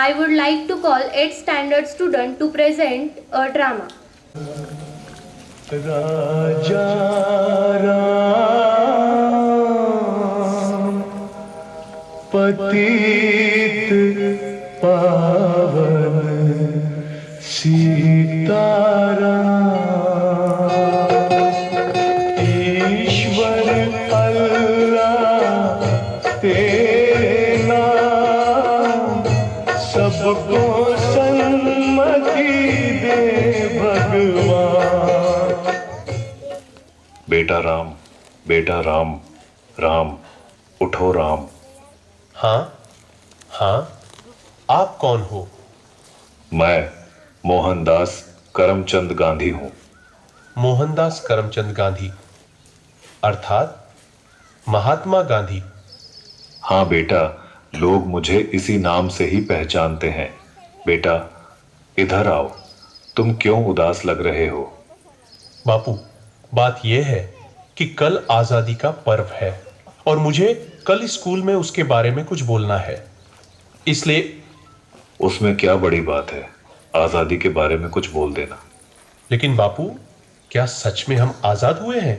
I would like to call 8th standard student to present a drama. राजा राम पतित पावन सीताराम ईश्वर अल्लाह तेरे नाम सबको सन्मति दे भगवान। बेटा राम, राम उठो राम। हाँ हाँ, आप कौन हो? मैं मोहनदास करमचंद गांधी हूँ। मोहनदास करमचंद गांधी अर्थात महात्मा गांधी? हाँ बेटा, लोग मुझे इसी नाम से ही पहचानते हैं। बेटा इधर आओ, तुम क्यों उदास लग रहे हो? बापू, बात यह है कि कल आजादी का पर्व है और मुझे कल स्कूल में उसके बारे में कुछ बोलना है, इसलिए। उसमें क्या बड़ी बात है, आजादी के बारे में कुछ बोल देना। लेकिन बापू, क्या सच में हम आजाद हुए हैं?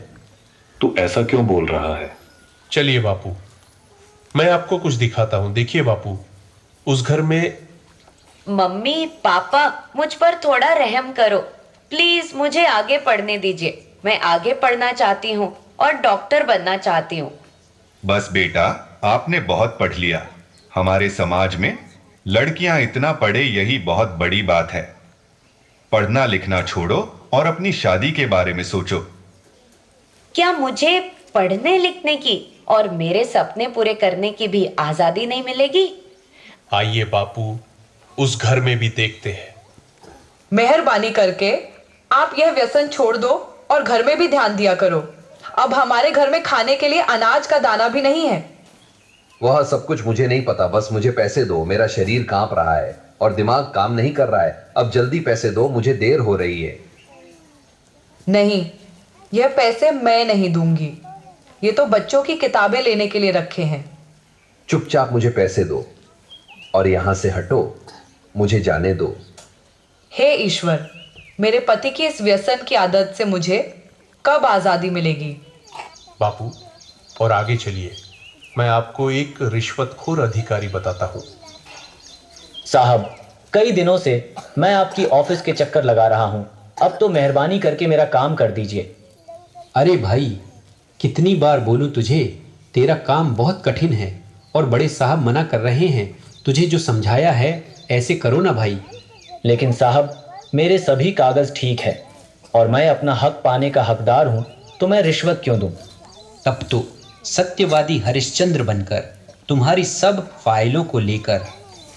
तू ऐसा क्यों बोल रहा है? चलिए बापू, मैं आपको कुछ दिखाता हूं। देखिए बापू, उस घर में। मम्मी पापा, मुझ पर थोड़ा रहम करो प्लीज, मुझे आगे पढ़ने दीजिए। मैं आगे पढ़ना चाहती हूँ और डॉक्टर बनना चाहती हूँ। बस बेटा, आपने बहुत पढ़ लिया। हमारे समाज में लड़कियां इतना पढ़े यही बहुत बड़ी बात है। पढ़ना लिखना छोड़ो और अपनी शादी के बारे में सोचो। क्या मुझे पढ़ने लिखने की और मेरे सपने पूरे करने की भी आजादी नहीं मिलेगी? आइए बापू, उस घर में भी देखते हैं। मेहरबानी करके आप यह व्यसन छोड़ दो और घर में भी ध्यान दिया करो। अब हमारे घर में खाने के लिए अनाज का दाना भी नहीं है। वह सब कुछ मुझे नहीं पता, बस मुझे पैसे दो। मेरा शरीर कांप रहा है और दिमाग काम नहीं कर रहा है। अब जल्दी पैसे दो, मुझे देर हो रही है। नहीं, यह पैसे मैं नहीं दूंगी। ये तो बच्चों की किताबें लेने के लिए रखे हैं। चुपचाप मुझे पैसे दो और यहां से हटो, मुझे जाने दो। हे ईश्वर, मेरे पति की इस व्यसन की आदत से मुझे कब आजादी मिलेगी? बापू, और आगे चलिए, मैं आपको एक रिश्वतखोर अधिकारी बताता हूं। साहब, कई दिनों से मैं आपकी ऑफिस के चक्कर लगा रहा हूं। अब तो मेहरबानी करके मेरा काम कर दीजिए। अरे भाई, कितनी बार बोलूं तुझे, तेरा काम बहुत कठिन है और बड़े साहब मना कर रहे हैं। तुझे जो समझाया है ऐसे करो ना भाई। लेकिन साहब, मेरे सभी कागज ठीक है और मैं अपना हक पाने का हकदार हूं, तो मैं रिश्वत क्यों दूं? तब तो सत्यवादी हरिश्चंद्र बनकर तुम्हारी सब फाइलों को लेकर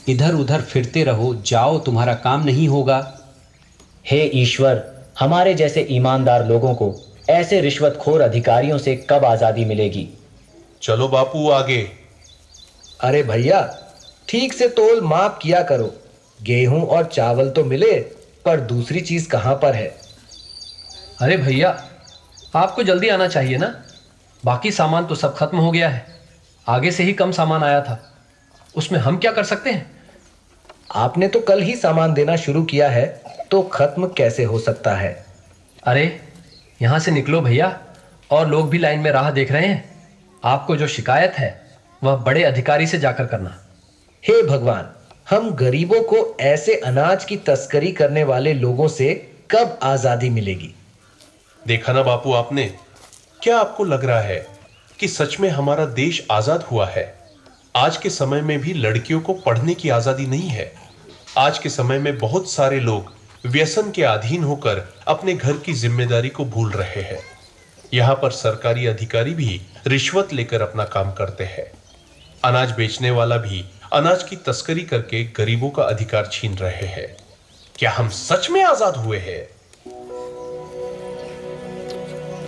इधर उधर फिरते रहो। जाओ, तुम्हारा काम नहीं होगा। हे ईश्वर, हमारे जैसे ईमानदार लोगों को ऐसे रिश्वतखोर अधिकारियों से कब आजादी मिलेगी? चलो बापू आगे। अरे भैया, ठीक से तोल माप किया करो। गेहूं और चावल तो मिले, पर दूसरी चीज कहां पर है? अरे भैया, आपको जल्दी आना चाहिए ना। बाकी सामान तो सब खत्म हो गया है। आगे से ही कम सामान आया था, उसमें हम क्या कर सकते हैं? आपने तो कल ही सामान देना शुरू किया है, तो खत्म कैसे हो सकता है? अरे यहां से निकलो भैया, और लोग भी लाइन में राह देख रहे हैं। आपको जो शिकायत है वह बड़े अधिकारी से जाकर करना। हे भगवान, हम गरीबों को ऐसे अनाज की तस्करी करने वाले लोगों से कब आजादी मिलेगी? देखा ना बापू आपने, क्या आपको लग रहा है कि सच में हमारा देश आजाद हुआ है? आज के समय में भी लड़कियों को पढ़ने की आजादी नहीं है। आज के समय में बहुत सारे लोग व्यसन के अधीन होकर अपने घर की जिम्मेदारी को भूल रहे हैं। यहाँ पर सरकारी अधिकारी भी रिश्वत लेकर अपना काम करते हैं। अनाज बेचने वाला भी अनाज की तस्करी करके गरीबों का अधिकार छीन रहे हैं। क्या हम सच में आजाद हुए हैं?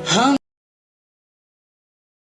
हम